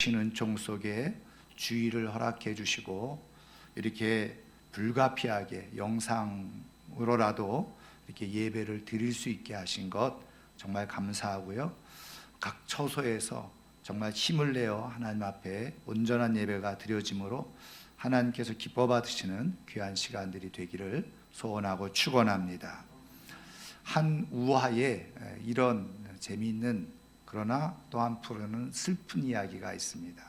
주시는 종 속에 주의를 허락해 주시고 이렇게 불가피하게 영상으로라도 이렇게 예배를 드릴 수 있게 하신 것 정말 감사하고요. 각 처소에서 정말 힘을 내어 하나님 앞에 온전한 예배가 드려짐으로 하나님께서 기뻐 받으시는 귀한 시간들이 되기를 소원하고 축원합니다. 한 우화에 이런 재미있는 그러나 또 한편으로는 슬픈 이야기가 있습니다.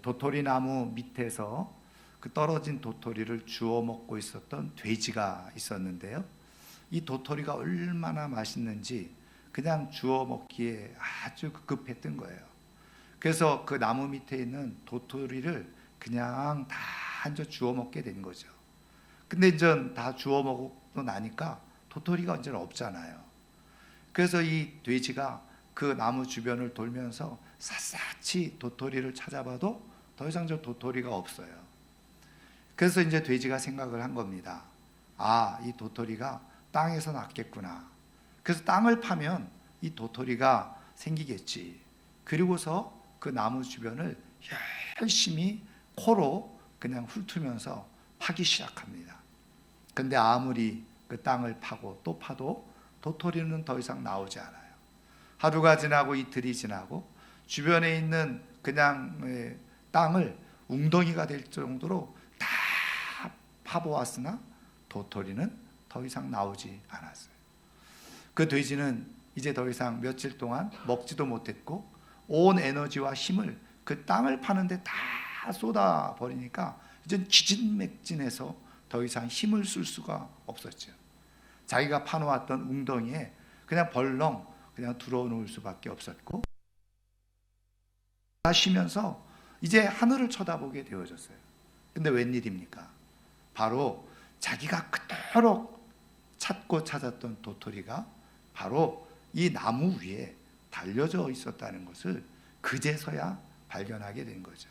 도토리 나무 밑에서 그 떨어진 도토리를 주워 먹고 있었던 돼지가 있었는데요. 이 도토리가 얼마나 맛있는지 그냥 주워 먹기에 아주 급급했던 거예요. 그래서 그 나무 밑에 있는 도토리를 그냥 다 한저 주워 먹게 된 거죠. 근데 이제 다 주워 먹고 나니까 도토리가 이제 없잖아요. 그래서 이 돼지가 그 나무 주변을 돌면서 샅샅이 도토리를 찾아봐도 더 이상 저 도토리가 없어요. 그래서 이제 돼지가 생각을 한 겁니다. 아, 이 도토리가 땅에서 났겠구나. 그래서 땅을 파면 이 도토리가 생기겠지. 그리고서 그 나무 주변을 열심히 코로 그냥 훑으면서 파기 시작합니다. 근데 아무리 그 땅을 파고 또 파도 도토리는 더 이상 나오지 않아요. 하루가 지나고 이틀이 지나고 주변에 있는 그냥 땅을 웅덩이가 될 정도로 다 파보았으나 도토리는 더 이상 나오지 않았어요. 그 돼지는 이제 더 이상 며칠 동안 먹지도 못했고 온 에너지와 힘을 그 땅을 파는데 다 쏟아버리니까 이제 기진맥진해서 더 이상 힘을 쓸 수가 없었죠. 자기가 파놓았던 웅덩이에 그냥 벌렁 그냥 들어놓을 수밖에 없었고 쉬면서 이제 하늘을 쳐다보게 되어졌어요. 근데 웬일입니까? 바로 자기가 그토록 찾고 찾았던 도토리가 바로 이 나무 위에 달려져 있었다는 것을 그제서야 발견하게 된 거죠.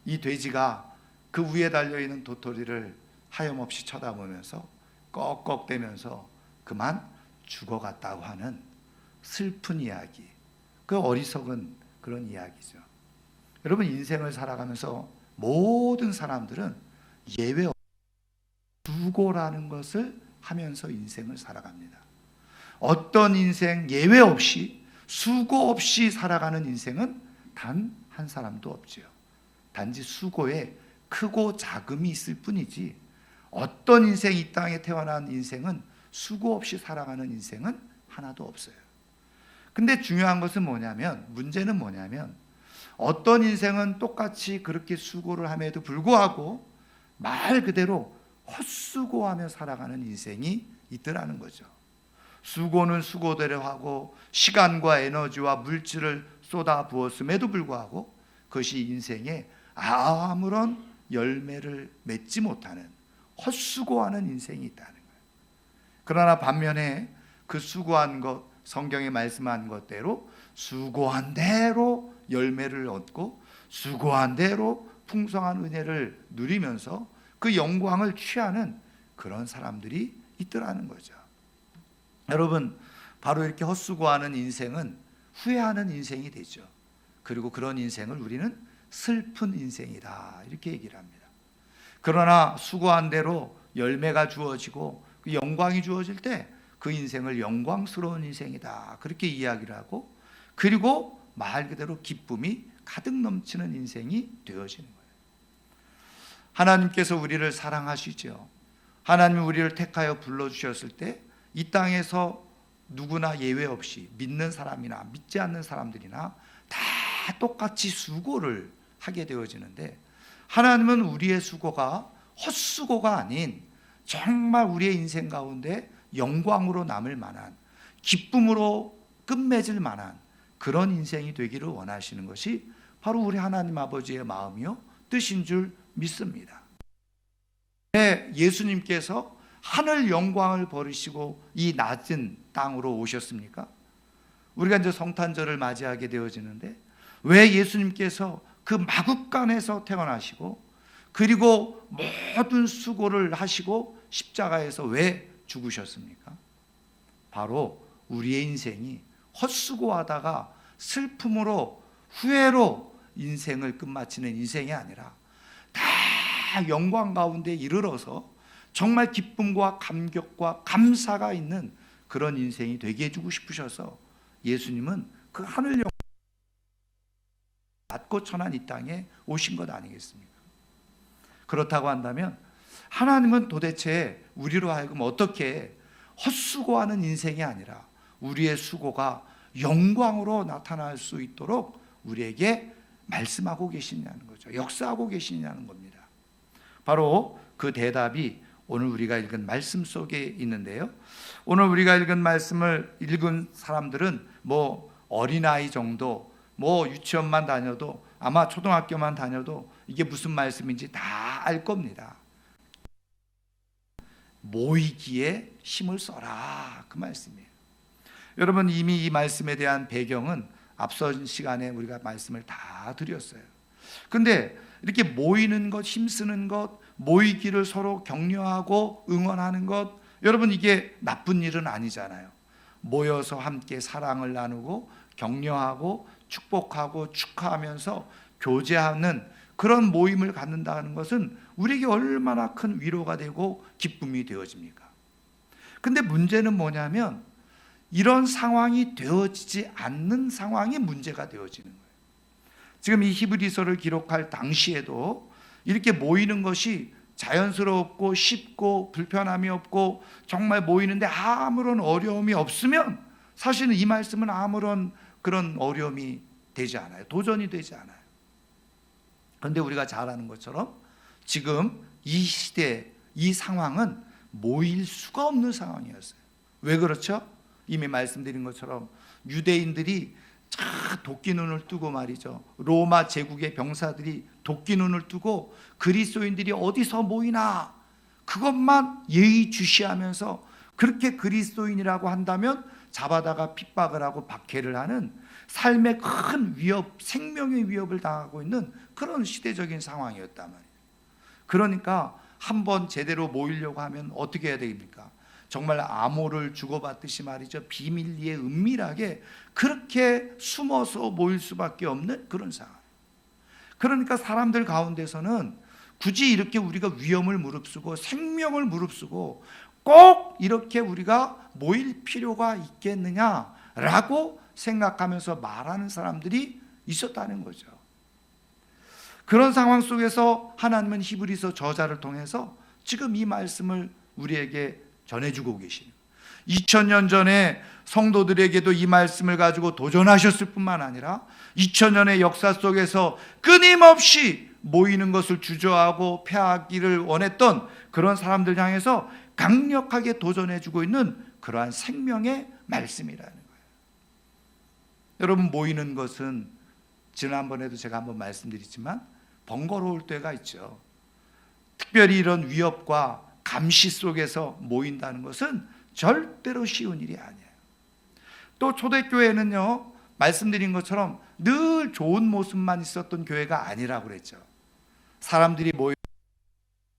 이 돼지가 그 위에 달려있는 도토리를 하염없이 쳐다보면서 꺽꺽대면서 그만 죽어갔다고 하는 슬픈 이야기, 그 어리석은 그런 이야기죠. 여러분, 인생을 살아가면서 모든 사람들은 예외 없이 수고라는 것을 하면서 인생을 살아갑니다. 어떤 인생 예외 없이 수고 없이 살아가는 인생은 단 한 사람도 없지요. 단지 수고에 크고 작음이 있을 뿐이지 어떤 인생, 이 땅에 태어난 인생은 수고 없이 살아가는 인생은 하나도 없어요. 근데 중요한 것은 뭐냐면, 문제는 뭐냐면 어떤 인생은 똑같이 그렇게 수고를 함에도 불구하고 말 그대로 헛수고하며 살아가는 인생이 있더라는 거죠. 수고는 수고대로 하고 시간과 에너지와 물질을 쏟아 부었음에도 불구하고 그것이 인생에 아무런 열매를 맺지 못하는 헛수고하는 인생이 있다는 거예요. 그러나 반면에 그 수고한 것, 성경에 말씀한 것대로 수고한 대로 열매를 얻고 수고한 대로 풍성한 은혜를 누리면서 그 영광을 취하는 그런 사람들이 있더라는 거죠. 여러분, 바로 이렇게 헛수고하는 인생은 후회하는 인생이 되죠. 그리고 그런 인생을 우리는 슬픈 인생이다 이렇게 얘기를 합니다. 그러나 수고한 대로 열매가 주어지고 그 영광이 주어질 때 그 인생을 영광스러운 인생이다 그렇게 이야기를 하고, 그리고 말 그대로 기쁨이 가득 넘치는 인생이 되어지는 거예요. 하나님께서 우리를 사랑하시죠. 하나님이 우리를 택하여 불러주셨을 때 이 땅에서 누구나 예외 없이 믿는 사람이나 믿지 않는 사람들이나 다 똑같이 수고를 하게 되어지는데, 하나님은 우리의 수고가 헛수고가 아닌 정말 우리의 인생 가운데 영광으로 남을 만한, 기쁨으로 끝맺을 만한 그런 인생이 되기를 원하시는 것이 바로 우리 하나님 아버지의 마음이요 뜻인 줄 믿습니다. 예수님께서 하늘 영광을 버리시고 이 낮은 땅으로 오셨습니까? 우리가 이제 성탄절을 맞이하게 되어지는데 왜 예수님께서 그 마국간에서 태어나시고 그리고 모든 수고를 하시고 십자가에서 왜 죽으셨습니까? 바로 우리의 인생이 헛수고하다가 슬픔으로 후회로 인생을 끝마치는 인생이 아니라 다 영광 가운데 이르러서 정말 기쁨과 감격과 감사가 있는 그런 인생이 되게 해주고 싶으셔서 예수님은 그 하늘 영광 낮고 천한 이 땅에 오신 것 아니겠습니까? 그렇다고 한다면 하나님은 도대체 우리로 하여금 어떻게 헛수고하는 인생이 아니라 우리의 수고가 영광으로 나타날 수 있도록 우리에게 말씀하고 계시냐는 거죠. 역사하고 계시냐는 겁니다. 바로 그 대답이 오늘 우리가 읽은 말씀 속에 있는데요. 오늘 우리가 읽은 말씀을 읽은 사람들은 뭐 어린아이 정도, 뭐 유치원만 다녀도, 아마 초등학교만 다녀도 이게 무슨 말씀인지 다 알 겁니다. 모이기에 힘을 써라, 그 말씀이에요. 여러분, 이미 이 말씀에 대한 배경은 앞선 시간에 우리가 말씀을 다 드렸어요. 근데 이렇게 모이는 것, 힘쓰는 것, 모이기를 서로 격려하고 응원하는 것, 여러분 이게 나쁜 일은 아니잖아요. 모여서 함께 사랑을 나누고 격려하고 축복하고 축하하면서 교제하는 그런 모임을 갖는다는 것은 우리에게 얼마나 큰 위로가 되고 기쁨이 되어집니까? 근데 문제는 뭐냐면 이런 상황이 되어지지 않는 상황이 문제가 되어지는 거예요. 지금 이 히브리서를 기록할 당시에도 이렇게 모이는 것이 자연스럽고 쉽고 불편함이 없고 정말 모이는데 아무런 어려움이 없으면 사실은 이 말씀은 아무런 그런 어려움이 되지 않아요. 도전이 되지 않아요. 그런데 우리가 잘 아는 것처럼 지금 이 시대, 이 상황은 모일 수가 없는 상황이었어요. 왜 그렇죠? 이미 말씀드린 것처럼 유대인들이 도끼 눈을 뜨고 말이죠. 로마 제국의 병사들이 도끼 눈을 뜨고 그리스도인들이 어디서 모이나 그것만 예의주시하면서 그렇게 그리스도인이라고 한다면 잡아다가 핍박을 하고 박해를 하는 삶의 큰 위협, 생명의 위협을 당하고 있는 그런 시대적인 상황이었단 말이에요. 그러니까 한번 제대로 모이려고 하면 어떻게 해야 됩니까? 정말 암호를 주고받듯이 말이죠. 비밀리에 은밀하게 그렇게 숨어서 모일 수밖에 없는 그런 상황. 그러니까 사람들 가운데서는 굳이 이렇게 우리가 위험을 무릅쓰고 생명을 무릅쓰고 꼭 이렇게 우리가 모일 필요가 있겠느냐라고 생각하면서 말하는 사람들이 있었다는 거죠. 그런 상황 속에서 하나님은 히브리서 저자를 통해서 지금 이 말씀을 우리에게 전해주고 계시는 2000년 전에 성도들에게도 이 말씀을 가지고 도전하셨을 뿐만 아니라 2000년의 역사 속에서 끊임없이 모이는 것을 주저하고 패하기를 원했던 그런 사람들 향해서 강력하게 도전해주고 있는 그러한 생명의 말씀이라는 거예요. 여러분, 모이는 것은 지난번에도 제가 한번 말씀드렸지만 번거로울 때가 있죠. 특별히 이런 위협과 감시 속에서 모인다는 것은 절대로 쉬운 일이 아니에요. 또 초대교회는요, 말씀드린 것처럼 늘 좋은 모습만 있었던 교회가 아니라고 그랬죠. 사람들이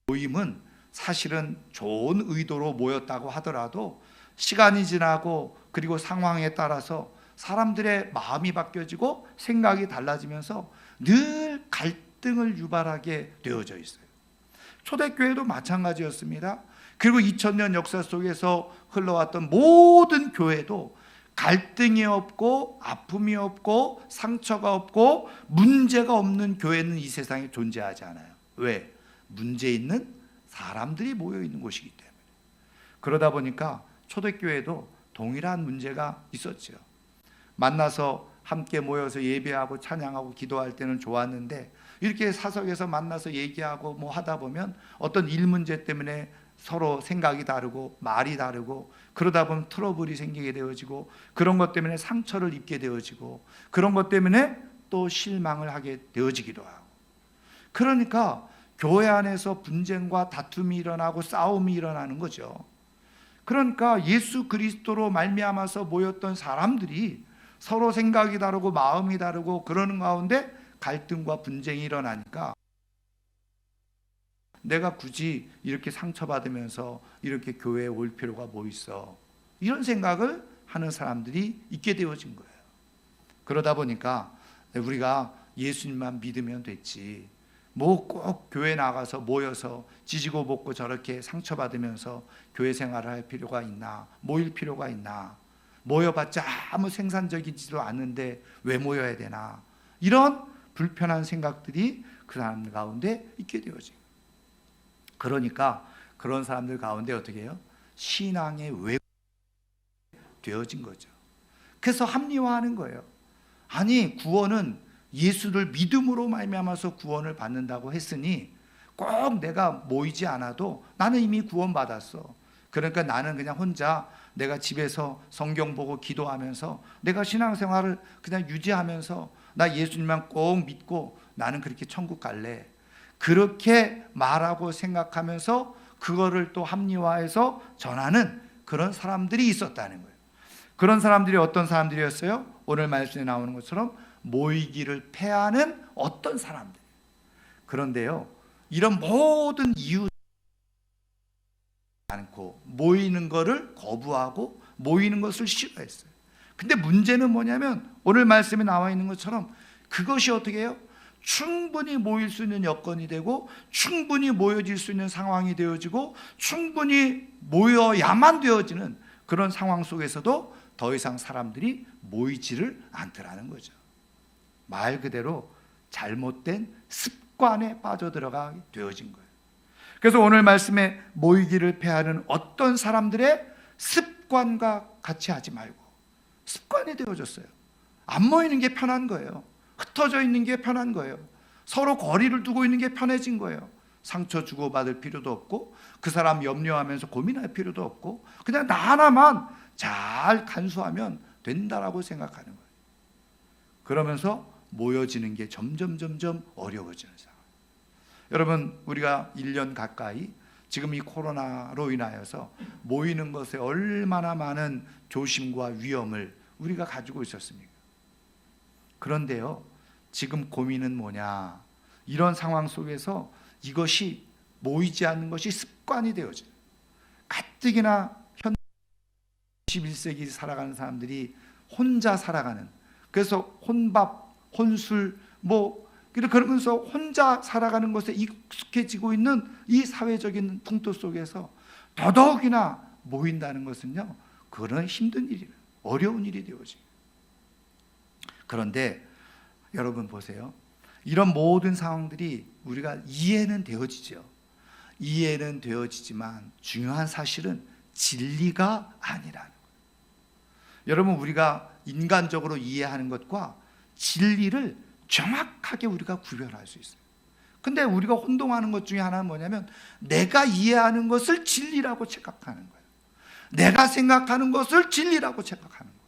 모임은 사실은 좋은 의도로 모였다고 하더라도 시간이 지나고 그리고 상황에 따라서 사람들의 마음이 바뀌어지고 생각이 달라지면서 늘 갈등을 유발하게 되어져 있어요. 초대교회도 마찬가지였습니다. 그리고 2000년 역사 속에서 흘러왔던 모든 교회도 갈등이 없고 아픔이 없고 상처가 없고 문제가 없는 교회는 이 세상에 존재하지 않아요. 왜? 문제 있는 사람들이 모여 있는 곳이기 때문에. 그러다 보니까 초대교회도 동일한 문제가 있었죠. 만나서 함께 모여서 예배하고 찬양하고 기도할 때는 좋았는데 이렇게 사석에서 만나서 얘기하고 뭐 하다 보면 어떤 일 문제 때문에 서로 생각이 다르고 말이 다르고 그러다 보면 트러블이 생기게 되어지고 그런 것 때문에 상처를 입게 되어지고 그런 것 때문에 또 실망을 하게 되어지기도 하고, 그러니까 교회 안에서 분쟁과 다툼이 일어나고 싸움이 일어나는 거죠. 그러니까 예수 그리스도로 말미암아서 모였던 사람들이 서로 생각이 다르고 마음이 다르고 그러는 가운데 갈등과 분쟁이 일어나니까 내가 굳이 이렇게 상처받으면서 이렇게 교회에 올 필요가 뭐 있어, 이런 생각을 하는 사람들이 있게 되어진 거예요. 그러다 보니까 우리가 예수님만 믿으면 됐지, 뭐 꼭 교회 나가서 모여서 지지고 볶고 저렇게 상처받으면서 교회 생활을 할 필요가 있나, 모일 필요가 있나, 모여봤자 아무 생산적이지도 않는데 왜 모여야 되나, 이런 불편한 생각들이 그 사람들 가운데 있게 되어지. 그러니까 그런 사람들 가운데 어떻게 해요? 신앙의 왜곡이 되어진 거죠. 그래서 합리화하는 거예요. 아니, 구원은 예수를 믿음으로 말미암아서 구원을 받는다고 했으니 꼭 내가 모이지 않아도 나는 이미 구원받았어. 그러니까 나는 그냥 혼자 내가 집에서 성경 보고 기도하면서 내가 신앙생활을 그냥 유지하면서 나 예수님만 꼭 믿고 나는 그렇게 천국 갈래, 그렇게 말하고 생각하면서 그거를 또 합리화해서 전하는 그런 사람들이 있었다는 거예요. 그런 사람들이 어떤 사람들이었어요? 오늘 말씀에 나오는 것처럼 모이기를 패하는 어떤 사람들. 그런데요, 이런 모든 이유 않고 모이는 것을 거부하고 모이는 것을 싫어했어요. 근데 문제는 뭐냐면 오늘 말씀에 나와 있는 것처럼 그것이 어떻게 해요? 충분히 모일 수 있는 여건이 되고 충분히 모여질 수 있는 상황이 되어지고 충분히 모여야만 되어지는 그런 상황 속에서도 더 이상 사람들이 모이지를 않더라는 거죠. 말 그대로 잘못된 습관에 빠져들어가게 되어진 거예요. 그래서 오늘 말씀에 모이기를 패하는 어떤 사람들의 습관과 같이 하지 말고, 습관이 되어졌어요. 안 모이는 게 편한 거예요. 흩어져 있는 게 편한 거예요. 서로 거리를 두고 있는 게 편해진 거예요. 상처 주고받을 필요도 없고 그 사람 염려하면서 고민할 필요도 없고 그냥 나 하나만 잘 간수하면 된다라고 생각하는 거예요. 그러면서 모여지는 게 점점 어려워지는 상황. 여러분, 우리가 1년 가까이 지금 이 코로나로 인하여서 모이는 것에 얼마나 많은 조심과 위험을 우리가 가지고 있었습니까? 그런데요, 지금 고민은 뭐냐? 이런 상황 속에서 이것이 모이지 않는 것이 습관이 되어져요. 가뜩이나 현 21세기 살아가는 사람들이 혼자 살아가는, 그래서 혼밥, 혼술, 그러면서 혼자 살아가는 것에 익숙해지고 있는 이 사회적인 풍토 속에서 더더욱이나 모인다는 것은요, 그런 힘든 일이에요. 어려운 일이 되어져요. 그런데 여러분 보세요. 이런 모든 상황들이 우리가 이해는 되어지죠. 이해는 되어지지만 중요한 사실은 진리가 아니라는 거예요. 여러분, 우리가 인간적으로 이해하는 것과 진리를 정확하게 우리가 구별할 수 있어요. 근데 우리가 혼동하는 것 중에 하나는 뭐냐면 내가 이해하는 것을 진리라고 착각하는 거예요. 내가 생각하는 것을 진리라고 착각하는 거예요.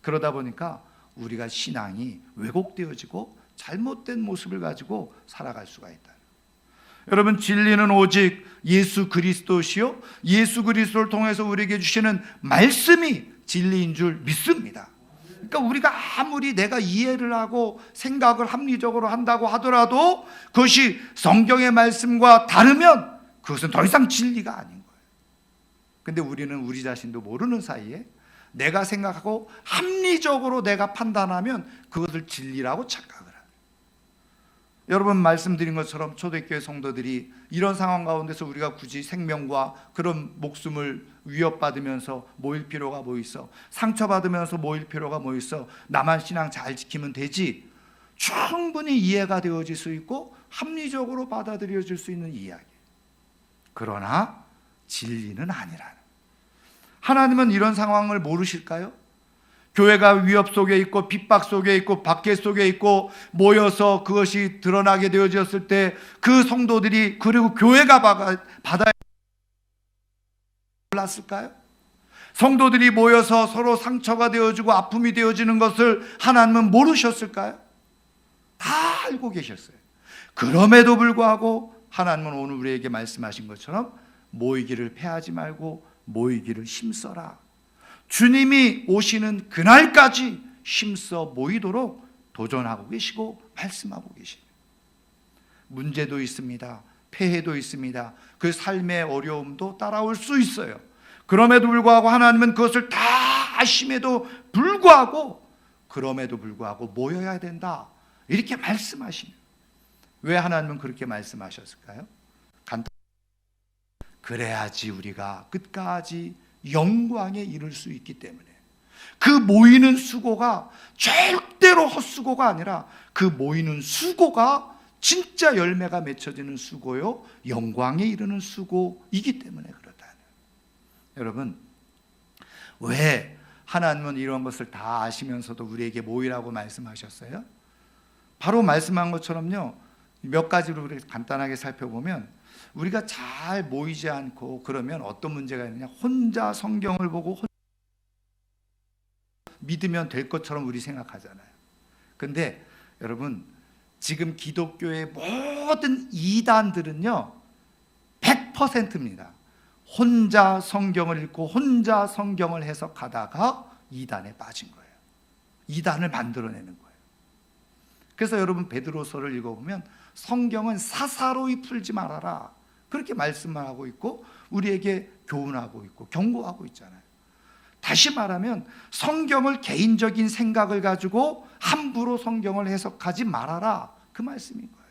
그러다 보니까 우리가 신앙이 왜곡되어지고 잘못된 모습을 가지고 살아갈 수가 있다. 여러분, 진리는 오직 예수 그리스도시요, 예수 그리스도를 통해서 우리에게 주시는 말씀이 진리인 줄 믿습니다. 그러니까 우리가 아무리 내가 이해를 하고 생각을 합리적으로 한다고 하더라도 그것이 성경의 말씀과 다르면 그것은 더 이상 진리가 아닌 거예요. 근데 우리는 우리 자신도 모르는 사이에 내가 생각하고 합리적으로 내가 판단하면 그것을 진리라고 착각을 해요. 여러분, 말씀드린 것처럼 초대교회 성도들이 이런 상황 가운데서 우리가 굳이 생명과 그런 목숨을 위협받으면서 모일 필요가 뭐 있어? 상처받으면서 모일 필요가 뭐 있어? 나만 신앙 잘 지키면 되지. 충분히 이해가 되어질 수 있고 합리적으로 받아들여질 수 있는 이야기. 그러나 진리는 아니라는. 하나님은 이런 상황을 모르실까요? 교회가 위협 속에 있고 핍박 속에 있고 박해 속에 있고 모여서 그것이 드러나게 되어졌을 때 그 성도들이, 그리고 교회가 받아야 몰랐을까요? 성도들이 모여서 서로 상처가 되어지고 아픔이 되어지는 것을 하나님은 모르셨을까요? 다 알고 계셨어요. 그럼에도 불구하고 하나님은 오늘 우리에게 말씀하신 것처럼 모이기를 패하지 말고 모이기를 힘써라. 주님이 오시는 그날까지 힘써 모이도록 도전하고 계시고 말씀하고 계십니다. 문제도 있습니다. 폐해도 있습니다. 그 삶의 어려움도 따라올 수 있어요. 그럼에도 불구하고 하나님은 그것을 다 아심에도 불구하고, 그럼에도 불구하고 모여야 된다. 이렇게 말씀하시는, 왜 하나님은 그렇게 말씀하셨을까요? 그래야지 우리가 끝까지 영광에 이를 수 있기 때문에. 그 모이는 수고가 절대로 헛수고가 아니라 그 모이는 수고가 진짜 열매가 맺혀지는 수고요, 영광에 이르는 수고이기 때문에 그렇다. 여러분, 왜 하나님은 이런 것을 다 아시면서도 우리에게 모이라고 말씀하셨어요? 바로 말씀한 것처럼요, 몇 가지로 우리 간단하게 살펴보면, 우리가 잘 모이지 않고 그러면 어떤 문제가 있느냐, 혼자 성경을 보고 믿으면 될 것처럼 우리 생각하잖아요. 근데 여러분, 지금 기독교의 모든 이단들은요 100%입니다. 혼자 성경을 읽고 혼자 성경을 해석하다가 이단에 빠진 거예요. 이단을 만들어내는 거예요. 그래서 여러분, 베드로서를 읽어보면 성경은 사사로이 풀지 말아라, 그렇게 말씀을 하고 있고 우리에게 교훈하고 있고 경고하고 있잖아요. 다시 말하면 성경을 개인적인 생각을 가지고 함부로 성경을 해석하지 말아라, 그 말씀인 거예요.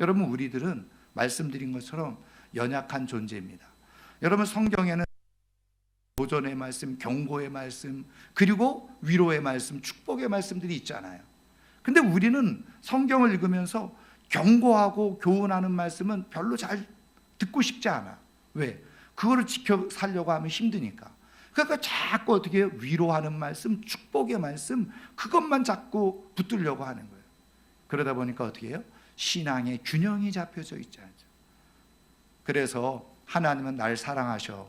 여러분, 우리들은 말씀드린 것처럼 연약한 존재입니다. 여러분, 성경에는 도전의 말씀, 경고의 말씀, 그리고 위로의 말씀, 축복의 말씀들이 있잖아요. 근데 우리는 성경을 읽으면서 경고하고 교훈하는 말씀은 별로 잘 듣고 싶지 않아. 왜? 그거를 지켜 살려고 하면 힘드니까. 그러니까 자꾸 어떻게 해요? 위로하는 말씀, 축복의 말씀, 그것만 자꾸 붙들려고 하는 거예요. 그러다 보니까 어떻게 해요? 신앙의 균형이 잡혀져 있지 않죠. 그래서 하나님은 날 사랑하셔,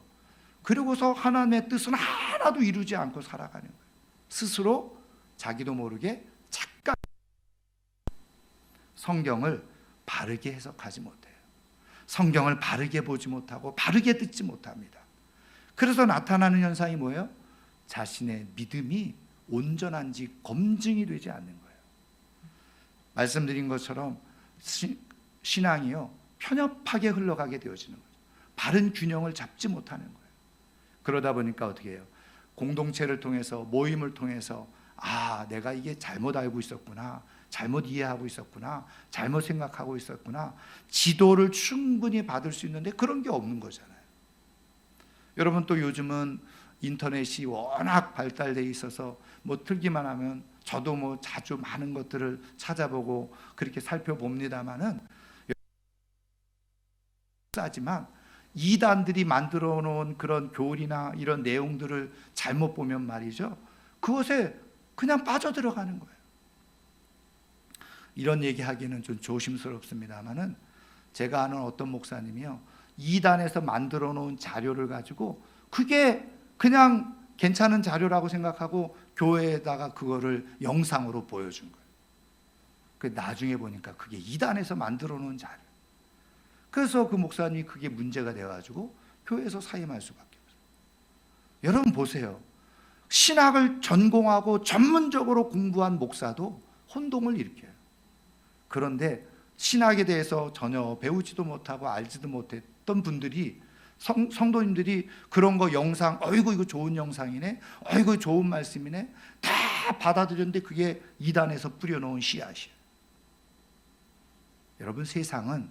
그리고서 하나님의 뜻은 하나도 이루지 않고 살아가는 거예요. 스스로 자기도 모르게 착각, 성경을 바르게 해석하지 못해요. 성경을 바르게 보지 못하고 바르게 듣지 못합니다. 그래서 나타나는 현상이 뭐예요? 자신의 믿음이 온전한지 검증이 되지 않는 거예요. 말씀드린 것처럼 신앙이요 편협하게 흘러가게 되어지는 거죠. 바른 균형을 잡지 못하는 거예요. 그러다 보니까 어떻게 해요? 공동체를 통해서, 모임을 통해서, 아, 내가 이게 잘못 알고 있었구나, 잘못 이해하고 있었구나, 잘못 생각하고 있었구나, 지도를 충분히 받을 수 있는데 그런 게 없는 거잖아요. 여러분, 또 요즘은 인터넷이 워낙 발달되어 있어서 뭐 틀기만 하면, 저도 뭐 자주 많은 것들을 찾아보고 그렇게 살펴봅니다만은, 하지만 이단들이 만들어 놓은 그런 교리나 이런 내용들을 잘못 보면 말이죠, 그것에 그냥 빠져들어가는 거예요. 이런 얘기하기는 좀 조심스럽습니다만은, 제가 아는 어떤 목사님이요, 이단에서 만들어 놓은 자료를 가지고 그게 그냥 괜찮은 자료라고 생각하고 교회에다가 그거를 영상으로 보여준 거예요. 그 나중에 보니까 그게 이단에서 만들어 놓은 자료. 그래서 그 목사님이 그게 문제가 돼가지고 교회에서 사임할 수밖에 없어요. 여러분 보세요. 신학을 전공하고 전문적으로 공부한 목사도 혼동을 일으켜요. 그런데 신학에 대해서 전혀 배우지도 못하고 알지도 못했던 분들이, 성도님들이 그런 거 영상, 어이구 이거 좋은 영상이네, 어이구 좋은 말씀이네, 다 받아들였는데 그게 이단에서 뿌려놓은 씨앗이에요. 여러분, 세상은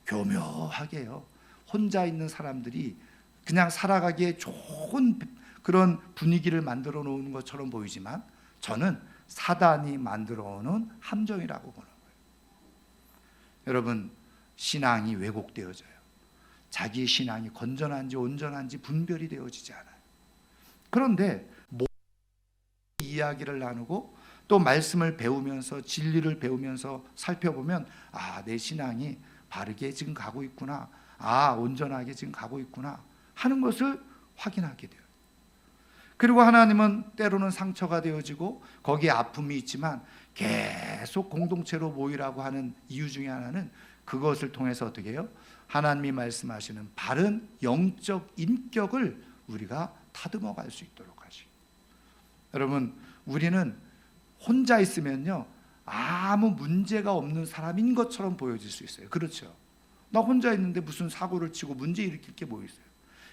교묘하게요, 혼자 있는 사람들이 그냥 살아가기에 좋은 그런 분위기를 만들어 놓은 것처럼 보이지만, 저는 사단이 만들어 놓은 함정이라고 보는 거예요. 여러분, 신앙이 왜곡되어져요. 자기의 신앙이 건전한지 온전한지 분별이 되어지지 않아요. 그런데 이야기를 나누고 또 말씀을 배우면서, 진리를 배우면서 살펴보면, 아, 내 신앙이 바르게 지금 가고 있구나, 아, 온전하게 지금 가고 있구나 하는 것을 확인하게 돼요. 그리고 하나님은 때로는 상처가 되어지고 거기에 아픔이 있지만 계속 공동체로 모이라고 하는 이유 중에 하나는, 그것을 통해서 어떻게 해요? 하나님이 말씀하시는 바른 영적 인격을 우리가 다듬어 갈 수 있도록 하시고. 여러분, 우리는 혼자 있으면요 아무 문제가 없는 사람인 것처럼 보여질 수 있어요. 그렇죠? 나 혼자 있는데 무슨 사고를 치고 문제 일으킬 게 뭐 있어요?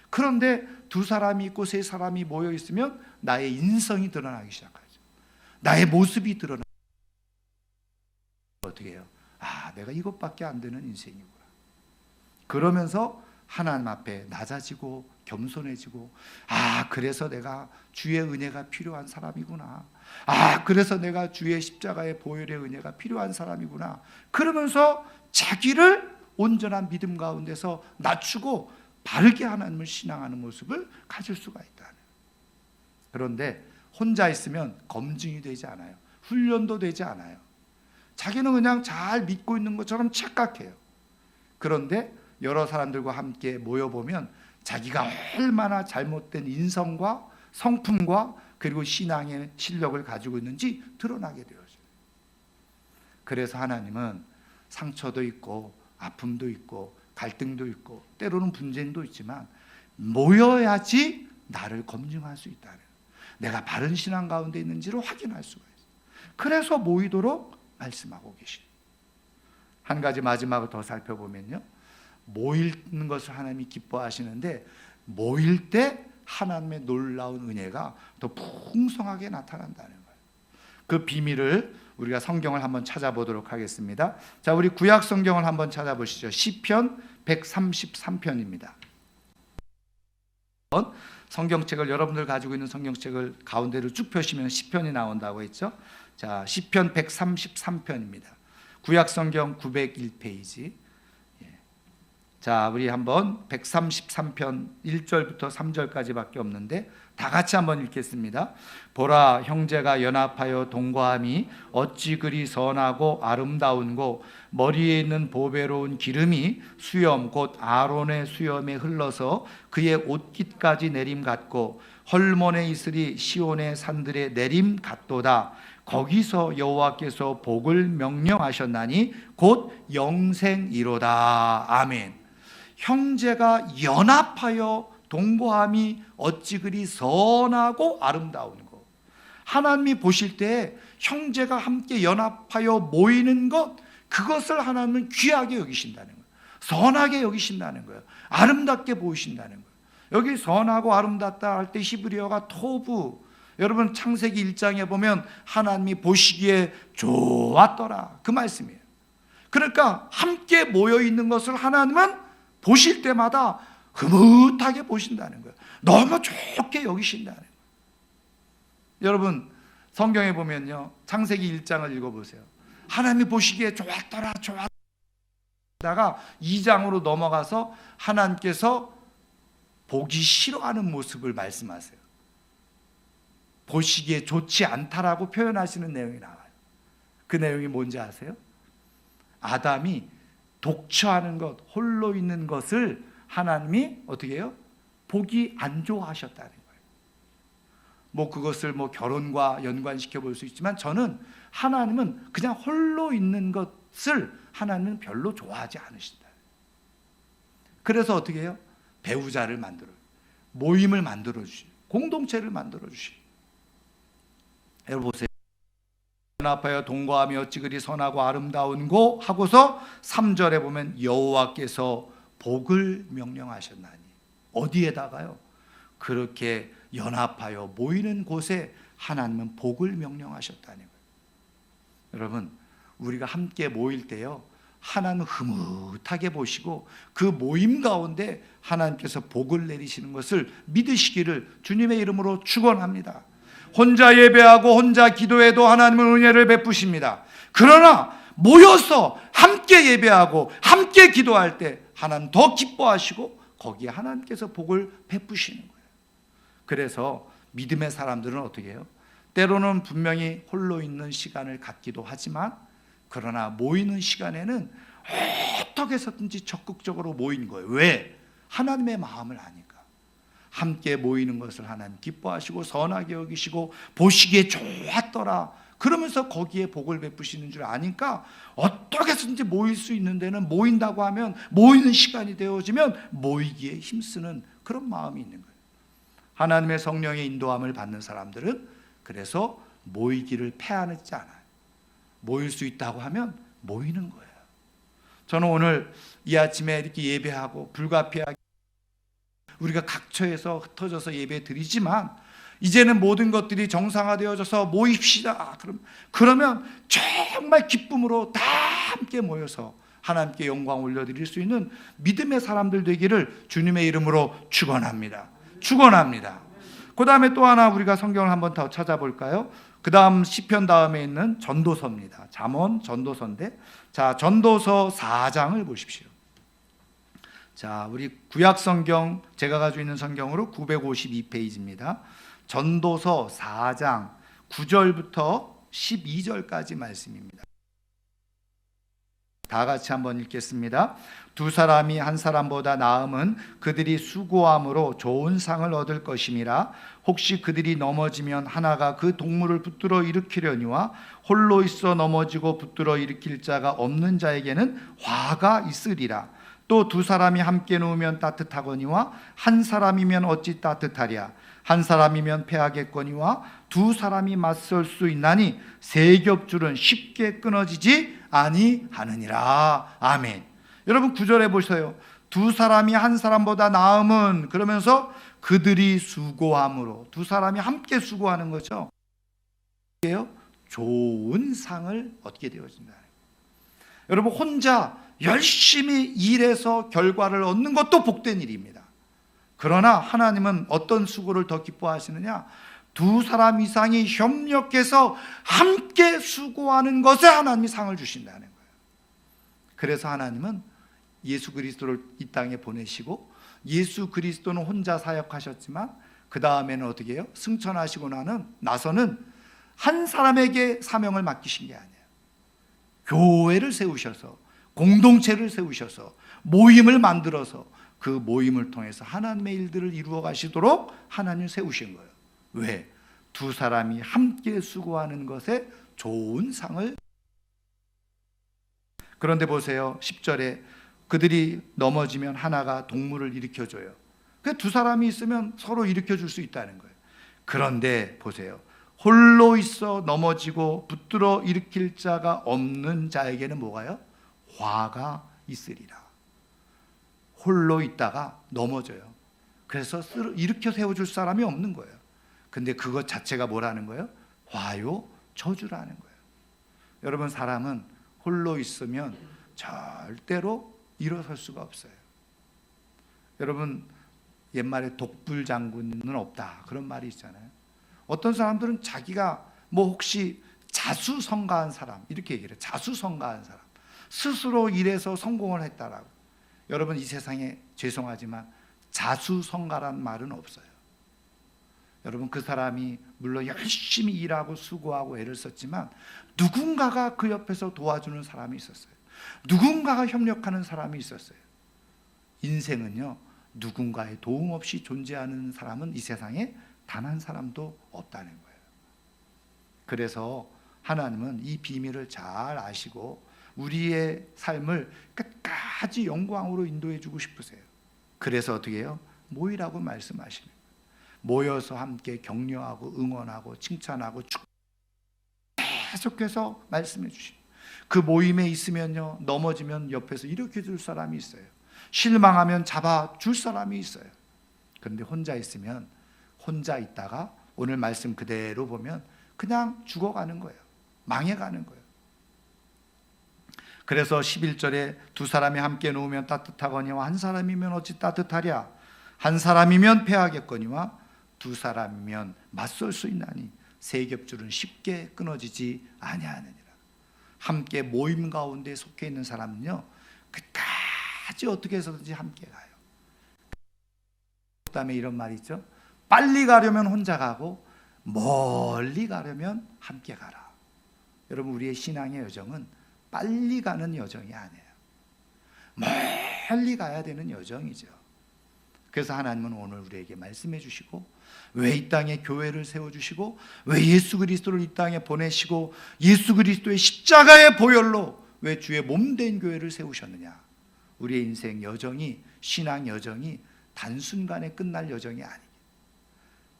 그런데 두 사람이 있고 세 사람이 모여 있으면 나의 인성이 드러나기 시작하죠. 나의 모습이 드러나죠. 어떻게 해요? 아, 내가 이것밖에 안 되는 인생이구나. 그러면서 하나님 앞에 낮아지고 겸손해지고, 아, 그래서 내가 주의 은혜가 필요한 사람이구나. 아, 그래서 내가 주의 십자가의 보혈의 은혜가 필요한 사람이구나. 그러면서 자기를 온전한 믿음 가운데서 낮추고 바르게 하나님을 신앙하는 모습을 가질 수가 있다. 그런데 혼자 있으면 검증이 되지 않아요. 훈련도 되지 않아요. 자기는 그냥 잘 믿고 있는 것처럼 착각해요. 그런데 여러 사람들과 함께 모여보면 자기가 얼마나 잘못된 인성과 성품과 그리고 신앙의 실력을 가지고 있는지 드러나게 되어져요. 그래서 하나님은 상처도 있고 아픔도 있고 갈등도 있고 때로는 분쟁도 있지만 모여야지 나를 검증할 수 있다는, 내가 바른 신앙 가운데 있는지를 확인할 수가 있어요. 그래서 모이도록 말씀하고 계십니다. 한 가지 마지막으로 더 살펴보면요, 모이는 것을 하나님이 기뻐하시는데 모일 때 하나님의 놀라운 은혜가 더 풍성하게 나타난다는 거예요. 그 비밀을 우리가 성경을 한번 찾아보도록 하겠습니다. 자, 우리 구약 성경을 한번 찾아보시죠. 시편 133편입니다. 성경책을, 여러분들 가지고 있는 성경책을 가운데로 쭉 펴시면 시편이 나온다고 했죠. 자, 시편 133편입니다. 구약 성경 901페이지. 자, 우리 한번 133편 1절부터 3절까지밖에 없는데 다 같이 한번 읽겠습니다. 보라, 형제가 연합하여 동거함이 어찌 그리 선하고 아름다운고, 머리에 있는 보배로운 기름이 수염 곧 아론의 수염에 흘러서 그의 옷깃까지 내림 같고, 헐몬의 이슬이 시온의 산들의 내림 같도다. 거기서 여호와께서 복을 명령하셨나니 곧 영생이로다. 아멘. 형제가 연합하여 동거함이 어찌 그리 선하고 아름다운 것. 하나님이 보실 때 형제가 함께 연합하여 모이는 것, 그것을 하나님은 귀하게 여기신다는 거예요. 선하게 여기신다는 거예요. 아름답게 보이신다는 거예요. 여기 선하고 아름답다 할 때 히브리어가 토부. 여러분 창세기 1장에 보면 하나님이 보시기에 좋았더라, 그 말씀이에요. 그러니까 함께 모여 있는 것을 하나님은 보실 때마다 흐뭇하게 보신다는 거예요. 너무 좋게 여기신다는 거예요. 여러분 성경에 보면요, 창세기 1장을 읽어보세요. 하나님이 보시기에 좋았더라 좋았다가 2장으로 넘어가서 하나님께서 보기 싫어하는 모습을 말씀하세요. 보시기에 좋지 않다라고 표현하시는 내용이 나와요. 그 내용이 뭔지 아세요? 아담이 독처하는 것, 홀로 있는 것을 하나님이 어떻게 해요? 보기 안 좋아하셨다는 거예요. 뭐 그것을 뭐 결혼과 연관시켜 볼 수 있지만 저는 하나님은 그냥 홀로 있는 것을 하나님은 별로 좋아하지 않으신다. 그래서 어떻게 해요? 배우자를 만들어요. 모임을 만들어 주시고 공동체를 만들어 주시고. 여러분 보세요. 연합하여 동거함이 어찌 그리 선하고 아름다운고 하고서 3절에 보면 여호와께서 복을 명령하셨나니. 어디에다가요? 그렇게 연합하여 모이는 곳에 하나님은 복을 명령하셨다는 거예요. 여러분 우리가 함께 모일 때요, 하나님은 흐뭇하게 보시고 그 모임 가운데 하나님께서 복을 내리시는 것을 믿으시기를 주님의 이름으로 축원합니다. 혼자 예배하고 혼자 기도해도 하나님은 은혜를 베푸십니다. 그러나 모여서 함께 예배하고 함께 기도할 때 하나님 더 기뻐하시고 거기에 하나님께서 복을 베푸시는 거예요. 그래서 믿음의 사람들은 어떻게 해요? 때로는 분명히 홀로 있는 시간을 갖기도 하지만 그러나 모이는 시간에는 어떻게 해서든지 적극적으로 모이는 거예요. 왜? 하나님의 마음을 아니까. 함께 모이는 것을 하나님 기뻐하시고 선하게 여기시고 보시기에 좋았더라 그러면서 거기에 복을 베푸시는 줄 아니까 어떻게 해서든지 모일 수 있는 데는 모인다고 하면 모이는 시간이 되어지면 모이기에 힘쓰는 그런 마음이 있는 거예요. 하나님의 성령의 인도함을 받는 사람들은 그래서 모이기를 패하지 않아요. 모일 수 있다고 하면 모이는 거예요. 저는 오늘 이 아침에 이렇게 예배하고 불가피하게 우리가 각처에서 흩어져서 예배 드리지만 이제는 모든 것들이 정상화되어져서 모입시다. 그러면 정말 기쁨으로 다 함께 모여서 하나님께 영광 올려드릴 수 있는 믿음의 사람들 되기를 주님의 이름으로 축원합니다. 축원합니다. 그 다음에 또 하나 우리가 성경을 한번 더 찾아볼까요? 그 다음 시편 다음에 있는 전도서입니다. 잠언 전도서인데, 자, 전도서 4장을 보십시오. 자, 우리 구약 성경, 제가 가지고 있는 성경으로 952페이지입니다. 전도서 4장 9절부터 12절까지 말씀입니다. 다 같이 한번 읽겠습니다. 두 사람이 한 사람보다 나음은 그들이 수고함으로 좋은 상을 얻을 것임이라. 혹시 그들이 넘어지면 하나가 그 동물을 붙들어 일으키려니와 홀로 있어 넘어지고 붙들어 일으킬 자가 없는 자에게는 화가 있으리라. 또 두 사람이 함께 누우면 따뜻하거니와 한 사람이면 어찌 따뜻하랴. 한 사람이면 패하겠거니와 두 사람이 맞설 수 있나니 세 겹줄은 쉽게 끊어지지 아니하느니라. 아멘. 여러분 9절에 보세요. 두 사람이 한 사람보다 나음은, 그러면서 그들이 수고함으로, 두 사람이 함께 수고하는 거죠. 좋은 상을 얻게 되어진다. 여러분 혼자 열심히 일해서 결과를 얻는 것도 복된 일입니다. 그러나 하나님은 어떤 수고를 더 기뻐하시느냐? 두 사람 이상이 협력해서 함께 수고하는 것에 하나님이 상을 주신다는 거예요. 그래서 하나님은 예수 그리스도를 이 땅에 보내시고, 예수 그리스도는 혼자 사역하셨지만 그 다음에는 어떻게 해요? 승천하시고 나서는 한 사람에게 사명을 맡기신 게 아니에요. 교회를 세우셔서, 공동체를 세우셔서, 모임을 만들어서 그 모임을 통해서 하나님의 일들을 이루어 가시도록 하나님 세우신 거예요. 왜? 두 사람이 함께 수고하는 것에 좋은 상을. 그런데 보세요. 10절에 그들이 넘어지면 하나가 동물을 일으켜줘요. 두 사람이 있으면 서로 일으켜줄 수 있다는 거예요. 그런데 보세요. 홀로 있어 넘어지고 붙들어 일으킬 자가 없는 자에게는 뭐가요? 화가 있으리라. 홀로 있다가 넘어져요. 그래서 일으켜 세워줄 사람이 없는 거예요. 근데 그것 자체가 뭐라는 거예요? 화요 저주라는 거예요. 여러분 사람은 홀로 있으면 절대로 일어설 수가 없어요. 여러분 옛말에 독불장군은 없다 그런 말이 있잖아요. 어떤 사람들은 자기가 혹시 자수성가한 사람 이렇게 얘기를 해요. 자수성가한 사람, 스스로 일해서 성공을 했다라고. 여러분 이 세상에 죄송하지만 자수성가란 말은 없어요. 여러분 그 사람이 물론 열심히 일하고 수고하고 애를 썼지만 누군가가 그 옆에서 도와주는 사람이 있었어요. 누군가가 협력하는 사람이 있었어요. 인생은요, 누군가의 도움 없이 존재하는 사람은 이 세상에 단 한 사람도 없다는 거예요. 그래서 하나님은 이 비밀을 잘 아시고 우리의 삶을 끝까지 영광으로 인도해 주고 싶으세요. 그래서 어떻게 해요? 모이라고 말씀하십니다. 모여서 함께 격려하고 응원하고 칭찬하고 계속해서 말씀해 주십니다. 그 모임에 있으면요, 넘어지면 옆에서 일으켜 줄 사람이 있어요. 실망하면 잡아 줄 사람이 있어요. 그런데 혼자 있으면, 혼자 있다가 오늘 말씀 그대로 보면 그냥 죽어가는 거예요. 망해가는 거예요. 그래서 11절에 두 사람이 함께 누우면 따뜻하거니와 한 사람이면 어찌 따뜻하랴. 한 사람이면 패하겠거니와 두 사람이면 맞설 수 있나니 세 겹줄은 쉽게 끊어지지 아니하느니라. 함께 모임 가운데 속해 있는 사람은요, 끝까지 어떻게 해서든지 함께 가요. 그 다음에 이런 말이 있죠. 빨리 가려면 혼자 가고 멀리 가려면 함께 가라. 여러분 우리의 신앙의 여정은 빨리 가는 여정이 아니에요. 멀리 가야 되는 여정이죠. 그래서 하나님은 오늘 우리에게 말씀해 주시고, 왜 이 땅에 교회를 세워주시고, 왜 예수 그리스도를 이 땅에 보내시고, 예수 그리스도의 십자가의 보혈로 왜 주의 몸된 교회를 세우셨느냐. 우리의 인생 여정이, 신앙 여정이 단순간에 끝날 여정이 아니에요.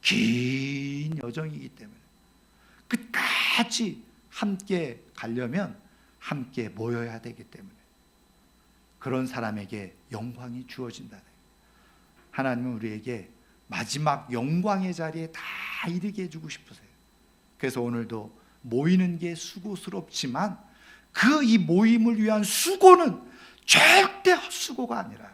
긴 여정이기 때문에 끝까지 함께 가려면 함께 모여야 되기 때문에 그런 사람에게 영광이 주어진다는 거예요. 하나님은 우리에게 마지막 영광의 자리에 다 이르게 해주고 싶으세요. 그래서 오늘도 모이는 게 수고스럽지만 그 이 모임을 위한 수고는 절대 헛수고가 아니라요.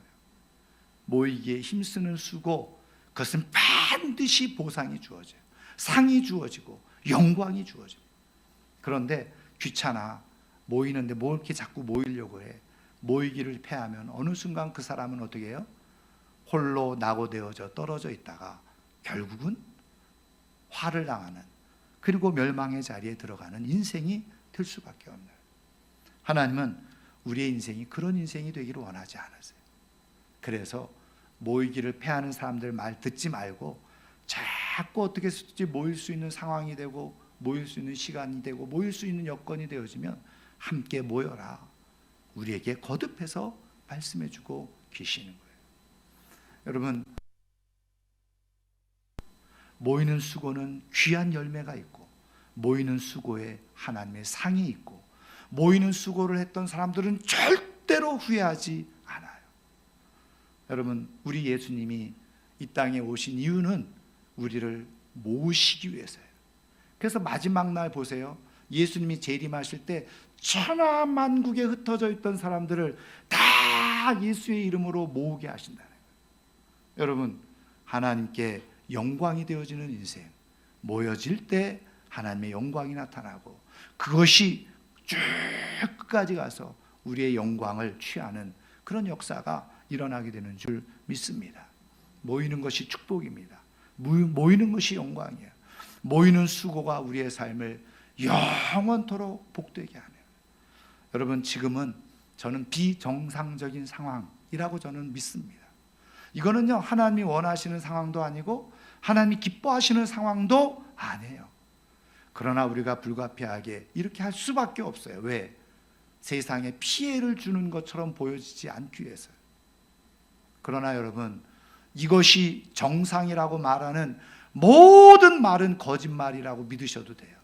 모이기에 힘쓰는 수고, 그것은 반드시 보상이 주어져요. 상이 주어지고 영광이 주어집니다. 그런데 귀찮아, 모이는데 뭐 이렇게 자꾸 모이려고 해. 모이기를 패하면 어느 순간 그 사람은 어떻게 해요? 홀로 낙오되어져 떨어져 있다가 결국은 화를 당하는, 그리고 멸망의 자리에 들어가는 인생이 될 수밖에 없는. 하나님은 우리의 인생이 그런 인생이 되기를 원하지 않으세요. 그래서 모이기를 패하는 사람들 말 듣지 말고 자꾸 어떻게 해서든지 모일 수 있는 상황이 되고 모일 수 있는 시간이 되고 모일 수 있는 여건이 되어지면 함께 모여라, 우리에게 거듭해서 말씀해주고 계시는 거예요. 여러분, 모이는 수고는 귀한 열매가 있고 모이는 수고에 하나님의 상이 있고 모이는 수고를 했던 사람들은 절대로 후회하지 않아요. 여러분, 우리 예수님이 이 땅에 오신 이유는 우리를 모으시기 위해서예요. 그래서 마지막 날 보세요. 예수님이 재림하실 때 천하만국에 흩어져 있던 사람들을 다 예수의 이름으로 모으게 하신다는 거예요. 여러분, 하나님께 영광이 되어지는 인생, 모여질 때 하나님의 영광이 나타나고 그것이 쭉 끝까지 가서 우리의 영광을 취하는 그런 역사가 일어나게 되는 줄 믿습니다. 모이는 것이 축복입니다. 모이는 것이 영광이에요. 모이는 수고가 우리의 삶을 영원토록 복되게 하네요. 여러분, 지금은 저는 비정상적인 상황이라고 저는 믿습니다. 이거는요, 하나님이 원하시는 상황도 아니고 하나님이 기뻐하시는 상황도 아니에요. 그러나 우리가 불가피하게 이렇게 할 수밖에 없어요. 왜? 세상에 피해를 주는 것처럼 보여지지 않기 위해서요. 그러나 여러분, 이것이 정상이라고 말하는 모든 말은 거짓말이라고 믿으셔도 돼요.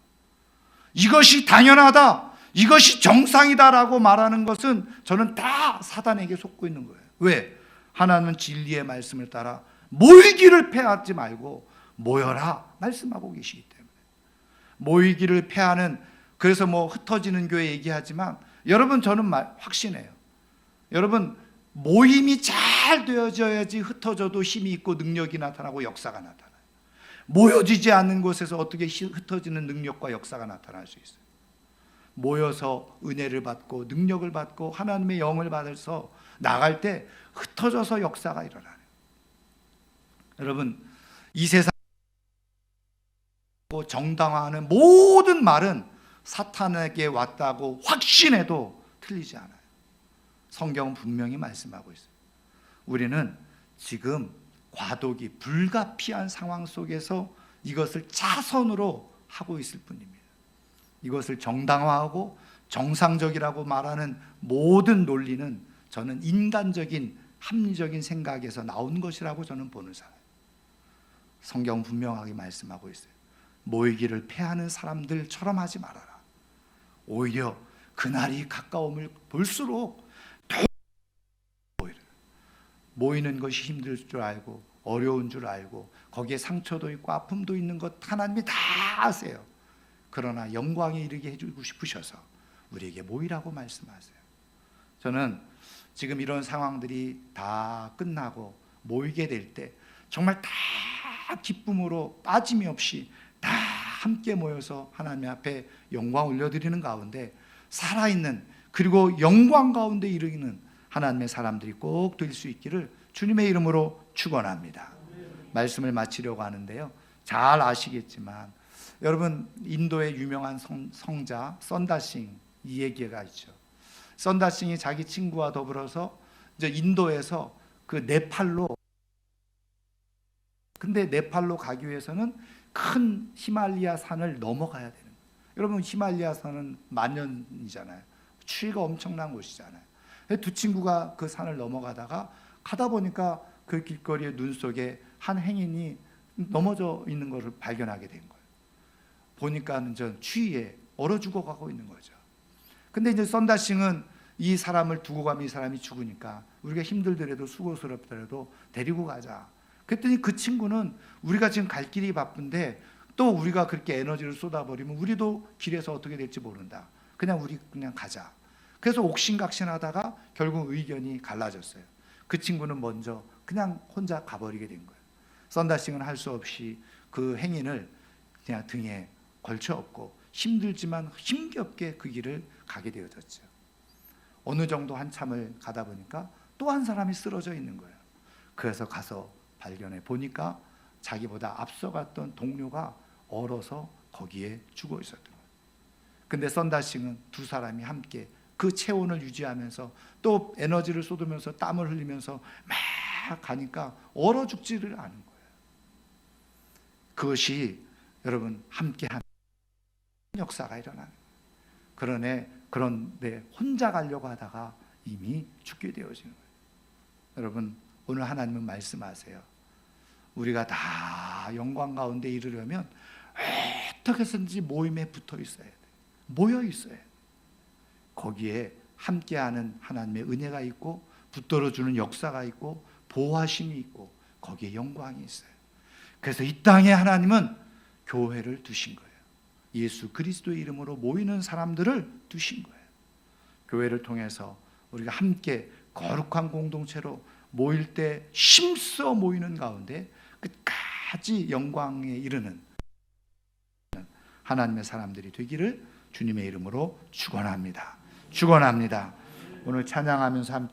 이것이 당연하다, 이것이 정상이다라고 말하는 것은 저는 다 사단에게 속고 있는 거예요. 왜? 하나님은 진리의 말씀을 따라 모이기를 패하지 말고 모여라 말씀하고 계시기 때문에. 모이기를 패하는, 그래서 뭐 흩어지는 교회 얘기하지만 여러분, 저는 확신해요. 여러분, 모임이 잘 되어져야지 흩어져도 힘이 있고 능력이 나타나고 역사가 나타나요. 모여지지 않는 곳에서 어떻게 흩어지는 능력과 역사가 나타날 수 있어요? 모여서 은혜를 받고 능력을 받고 하나님의 영을 받아서 나갈 때 흩어져서 역사가 일어나요. 여러분, 이 세상 정당화하는 모든 말은 사탄에게 왔다고 확신해도 틀리지 않아요. 성경은 분명히 말씀하고 있어요. 우리는 지금 과도기, 불가피한 상황 속에서 이것을 차선으로 하고 있을 뿐입니다. 이것을 정당화하고 정상적이라고 말하는 모든 논리는 저는 인간적인 합리적인 생각에서 나온 것이라고 저는 보는 사람이에요. 성경 분명하게 말씀하고 있어요. 모이기를 패하는 사람들처럼 하지 말아라. 오히려 그날이 가까움을 볼수록 모이는 것이 힘들 줄 알고 어려운 줄 알고 거기에 상처도 있고 아픔도 있는 것 하나님이 다 아세요. 그러나 영광에 이르게 해주고 싶으셔서 우리에게 모이라고 말씀하세요. 저는 지금 이런 상황들이 다 끝나고 모이게 될 때 정말 다 기쁨으로 빠짐이 없이 다 함께 모여서 하나님 앞에 영광 올려드리는 가운데 살아있는, 그리고 영광 가운데 이르기는 하나님의 사람들이 꼭 될 수 있기를 주님의 이름으로 축원합니다. 말씀을 마치려고 하는데요, 잘 아시겠지만 여러분, 인도의 유명한 성자 선다싱, 이 얘기가 있죠. 선다싱이 자기 친구와 더불어서 이제 인도에서 그 네팔로, 근데 네팔로 가기 위해서는 큰 히말라야 산을 넘어가야 되는 거예요. 여러분, 히말라야 산은 만년이잖아요. 추위가 엄청난 곳이잖아요. 두 친구가 그 산을 넘어가다가 가다 보니까 그 길거리의 눈 속에 한 행인이 넘어져 있는 것을 발견하게 된 거예요. 보니까는 전 추위에 얼어 죽어가고 있는 거죠. 근데 이제 선다싱은 이 사람을 두고 가면 이 사람이 죽으니까 우리가 힘들더라도 수고스럽더라도 데리고 가자. 그랬더니 그 친구는 우리가 지금 갈 길이 바쁜데 또 우리가 그렇게 에너지를 쏟아버리면 우리도 길에서 어떻게 될지 모른다. 우리 그냥 가자. 그래서 옥신각신하다가 결국 의견이 갈라졌어요. 그 친구는 먼저 그냥 혼자 가버리게 된 거예요. 썬다싱은 할 수 없이 그 행인을 그냥 등에 걸쳐업고 힘들지만 힘겹게 그 길을 가게 되어졌죠. 어느 정도 한참을 가다 보니까 또 한 사람이 쓰러져 있는 거예요. 그래서 가서 발견해 보니까 자기보다 앞서갔던 동료가 얼어서 거기에 죽어 있었던 거예요. 근데 썬다싱은 두 사람이 함께 그 체온을 유지하면서 또 에너지를 쏟으면서 땀을 흘리면서 막 가니까 얼어 죽지를 않은 거예요. 그것이 여러분 함께하는 역사가 일어나는 거예요. 그런데 혼자 가려고 하다가 이미 죽게 되어지는 거예요. 여러분 오늘 하나님은 말씀하세요. 우리가 다 영광 가운데 이르려면 어떻게 해서든지 모임에 붙어 있어야 돼. 모여 있어야 돼. 거기에 함께하는 하나님의 은혜가 있고 붙들어주는 역사가 있고 보호하심이 있고 거기에 영광이 있어요. 그래서 이 땅에 하나님은 교회를 두신 거예요. 예수 그리스도의 이름으로 모이는 사람들을 두신 거예요. 교회를 통해서 우리가 함께 거룩한 공동체로 모일 때 힘써 모이는 가운데 끝까지 영광에 이르는 하나님의 사람들이 되기를 주님의 이름으로 축원합니다. 오늘 찬양하면서 함께